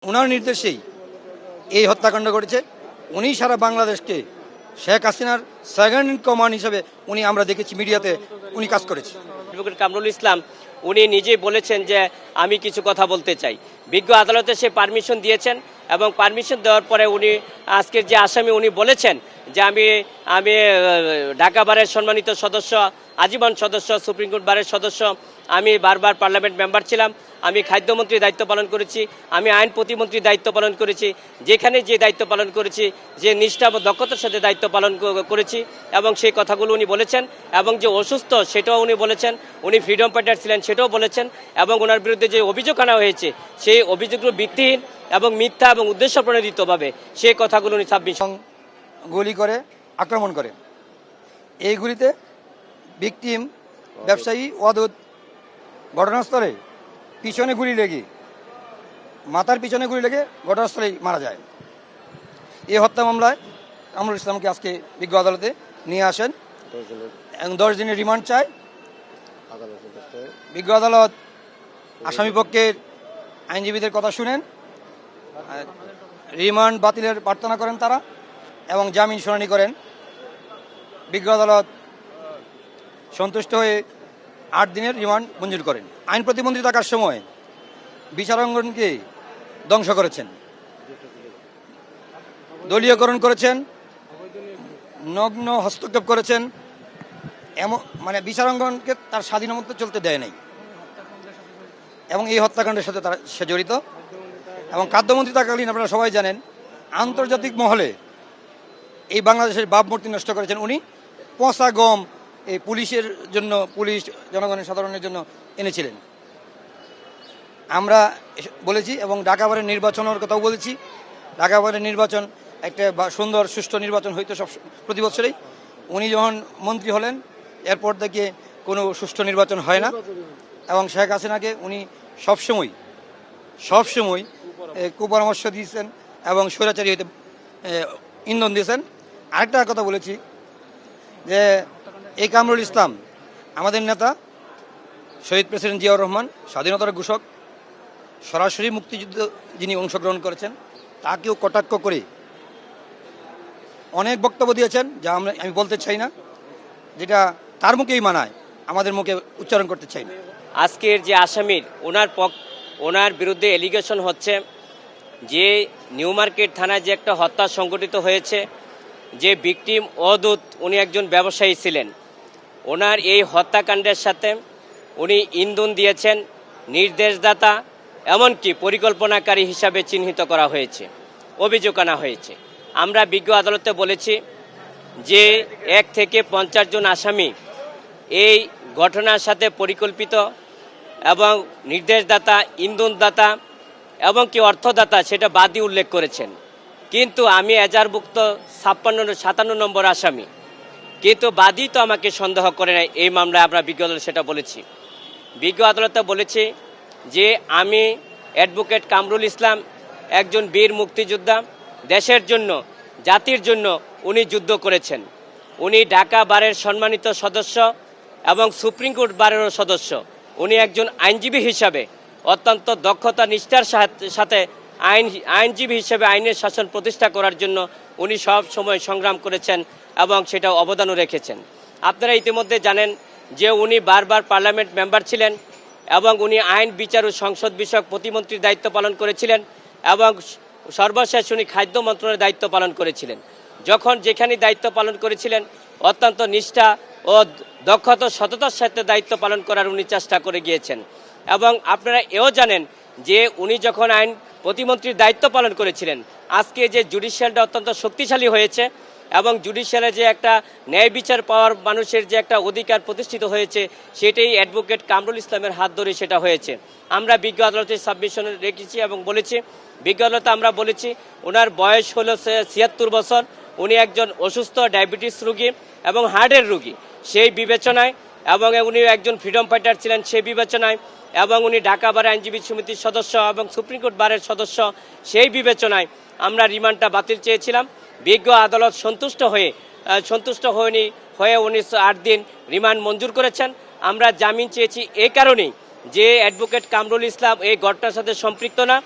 ওনার নির্দেশেই এই হত্যাকাণ্ড ঘটেছে। উনি সারা বাংলাদেশকে শেখ হাসিনার সেকেন্ড ইন কমান্ড হিসেবে উনি আমরা দেখেছি মিডিয়াতে উনি কাজ করেছে। অ্যাডভোকেট কামরুল ইসলাম উনি নিজেই বলেছেন যে আমি কিছু কথা বলতে চাই। বিজ্ঞ আদালতে সে পারমিশন দিয়েছেন এবং পারমিশন দেওয়ার পরে উনি আজকের যে আসামি উনি বলেছেন যে আমি আমি ঢাকা বারের সম্মানিত সদস্য, আজীবন সদস্য, সুপ্রিম কোর্ট বারের সদস্য, আমি বারবার পার্লামেন্ট মেম্বার ছিলাম, আমি খাদ্যমন্ত্রীর দায়িত্ব পালন করেছি, আমি আইন প্রতিমন্ত্রীর দায়িত্ব পালন করেছি, যেখানে যে দায়িত্ব পালন করেছি, যে নিষ্ঠা ও দক্ষতার সাথে দায়িত্ব পালন করেছি এবং সেই কথাগুলো উনি বলেছেন। এবং যে অসুস্থ সেটাও উনি বলেছেন, উনি ফ্রিডম ফাইটার ছিলেন সেটাও বলেছেন। এবং ওনার বিরুদ্ধে যে অভিযোগ আনা হয়েছে সেই অভিযোগগুলো ভিত্তিহীন এবং মিথ্যা এবং উদ্দেশ্য প্রণোদিতভাবে সেই কথাগুলো উনি সাবমিশন গুলি করে আক্রমণ করে। এইগুলিতে ভিকটিম ব্যবসায়ী ওয়াদুদ ঘটনাস্থলে পিছনে গুলি লেগে মাথার পিছনে গুলি লেগে ঘটনাস্থলেই মারা যায়। এই হত্যা মামলায় কামরুল ইসলামকে আজকে বিজ্ঞ আদালতে নিয়ে আসেন এবং 10 দিনের রিমান্ড চায়। বিজ্ঞ আদালত আসামি পক্ষের আইনজীবীদের কথা শুনেন, রিমান্ড বাতিলের প্রার্থনা করেন তারা এবং জামিন শুনানি করেন। বিজ্ঞ আদালত সন্তুষ্ট হয়ে 8 দিনের রিমান্ড মঞ্জুর করেন। আইন প্রতিমন্ত্রী থাকার সময় বিচারাঙ্গনকে ধ্বংস করেছেন, দলীয়করণ করেছেন, নগ্ন হস্তক্ষেপ করেছেন, এমন বিচারাঙ্গনকে তার স্বাধীনমতো চলতে দেয় নাই এবং এই হত্যাকাণ্ডের সাথে সে জড়িত। এবং খাদ্যমন্ত্রী থাকাকালীন আপনারা সবাই জানেন আন্তর্জাতিক মহলে এই বাংলাদেশের ভাবমূর্তি নষ্ট করেছেন উনি। পচা গম এই পুলিশের জন্য, পুলিশ জনগণের সাধারণের জন্য এনেছিলেন। আমরা বলেছি এবং ঢাকা বারের নির্বাচনের কথাও বলেছি। ঢাকা বারের নির্বাচন একটা সুন্দর সুষ্ঠু নির্বাচন হইতো সব প্রতি বছরেই। উনি যখন মন্ত্রী হলেন এরপর থেকে কোনো সুষ্ঠু নির্বাচন হয় না এবং শেখ হাসিনাকে উনি সবসময় কুপরামর্শ দিয়েছেন এবং স্বৈরাচারী হইতে ইন্ধন দিয়েছেন। আরেকটা কথা বলেছি যে এই কামরুল ইসলাম আমাদের নেতা, শহীদ প্রেসিডেন্ট জিয়াউর রহমান, স্বাধীনতার ঘোষক, সরাসরি মুক্তিযুদ্ধ যিনি অংশগ্রহণ করেছেন তাকেও কটাক্ষ করে অনেক বক্তব্য দিয়েছেন যা আমি বলতে চাই না, যেটা তার মুখেই মানায়, আমাদের মুখে উচ্চারণ করতে চাই না। আজকের যে আসামির ওনার বিরুদ্ধে এলিগেশন হচ্ছে যে নিউ মার্কেট থানায় যে একটা হত্যা সংঘটিত হয়েছে, যে ভিকটিম ওয়াদুদ উনি একজন ব্যবসায়ী ছিলেন, ওনার এই হত্যাকাণ্ডের সাথে উনি ইন্ধন দিয়েছেন, নির্দেশদাতা এমনকি পরিকল্পনাকারী হিসাবে চিহ্নিত করা হয়েছে, অভিযোগ আনা হয়েছে। আমরা বিজ্ঞ আদালতে বলেছি যে 1 থেকে 50 জন আসামি এই ঘটনার সাথে পরিকল্পিত এবং নির্দেশদাতা, ইন্ধনদাতা এবং কি অর্থদাতা সেটা বাদী উল্লেখ করেছেন। কিন্তু আমি এজাহারভুক্ত 57 নম্বর আসামি, কিন্তু বাদী তো আমাকে সন্দেহ করে নাই এই মামলায়। আমরা বিজ্ঞ আদালতে সেটা বলেছি। বিজ্ঞ আদালতে বলেছি যে আমি অ্যাডভোকেট কামরুল ইসলাম একজন বীর মুক্তিযোদ্ধা, দেশের জন্য, জাতির জন্য উনি যুদ্ধ করেছেন। উনি ঢাকা বারের সম্মানিত সদস্য এবং সুপ্রিম কোর্ট বারেরও সদস্য। উনি একজন আইনজীবী হিসাবে অত্যন্ত দক্ষতা নিষ্ঠার সাথে আইনজীবী হিসেবে আইনের শাসন প্রতিষ্ঠা করার জন্য উনি সব সময় সংগ্রাম করেছেন এবং সেটা অবদানও রেখেছেন। আপনারা ইতিমধ্যে জানেন যে উনি বারবার পার্লামেন্ট মেম্বার ছিলেন এবং উনি আইন, বিচার ও সংসদ বিষয়ক প্রতিমন্ত্রীর দায়িত্ব পালন করেছিলেন এবং সর্বশেষ উনি খাদ্য মন্ত্রণালয়ের দায়িত্ব পালন করেছিলেন। যখন যেখানে দায়িত্ব পালন করেছিলেন অত্যন্ত নিষ্ঠা ও দক্ষতা, সততার সাথে দায়িত্ব পালন করার উনি চেষ্টা করে গিয়েছেন। এবং আপনারা এও জানেন যে উনি যখন আইন প্রতিমন্ত্রীর দায়িত্ব পালন করেছিলেন, আজকে যে জুডিশিয়ালটা অত্যন্ত শক্তিশালী হয়েছে এবং জুডিশিয়ালে যে একটা ন্যায় বিচার পাওয়ার মানুষের যে একটা অধিকার প্রতিষ্ঠিত হয়েছে, সেটাই অ্যাডভোকেট কামরুল ইসলামের হাত ধরে সেটা হয়েছে। আমরা বিজ্ঞ আদালতের সাবমিশনে রেখেছি এবং বলেছি, বিজ্ঞ আদালতে আমরা বলেছি ওনার বয়স হলো 76 বছর, উনি একজন অসুস্থ ডায়াবেটিস রোগী এবং হার্টের রোগী, সেই বিবেচনায়, এবং উনি একজন ফ্রিডম ফাইটার ছিলেন সেই বিবেচনায়, এবং উনি ঢাকা বার আইনজীবী সমিতির সদস্য এবং সুপ্রিম কোর্ট বারের সদস্য, সেই বিবেচনায় আমরা রিমান্ডটা বাতিল চেয়েছিলাম। বিজ্ঞ আদালত সন্তুষ্ট হয়ে উনি 8 দিন রিমান্ড মঞ্জুর করেছেন। আমরা জামিন চেয়েছি এই কারণেই যে অ্যাডভোকেট কামরুল ইসলাম এই ঘটনার সাথে সম্পৃক্ত না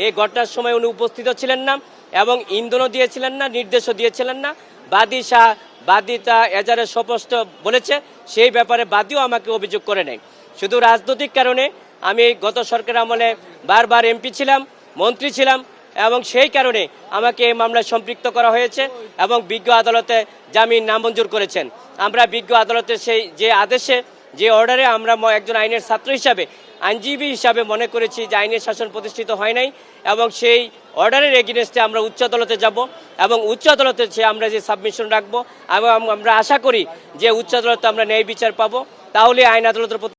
এই ঘটনার সময় উনি উপস্থিত ছিলেন না এবং ইন্ধনও দিয়েছিলেন না, নির্দেশও দিয়েছিলেন না। বাদীটা এজারে স্পষ্ট বলেছে, সেই ব্যাপারে বাদীও আমাকে অভিযোগ করে নেয়। শুধু রাজনৈতিক কারণে আমি গত সরকার আমলে বারবার এমপি ছিলাম, মন্ত্রী ছিলাম এবং সেই কারণে আমাকে এই মামলায় সম্পৃক্ত করা হয়েছে এবং বিজ্ঞ আদালতে জামিন নামঞ্জুর করেছেন। আমরা বিজ্ঞ আদালতের সেই যে আদেশে, যে অর্ডারে আমরা একজন আইনের ছাত্র হিসাবে, আইনজীবী হিসাবে মনে করেছি যে আইনের শাসন প্রতিষ্ঠিত হয় নাই এবং সেই অর্ডারের এগেইনস্টে আমরা উচ্চ আদালতে যাব এবং উচ্চ আদালতে আমরা যে সাবমিশন রাখবো এবং আমরা আশা করি যে উচ্চ আদালতে আমরা ন্যায় বিচার পাবো, তাহলে আইন আদালতের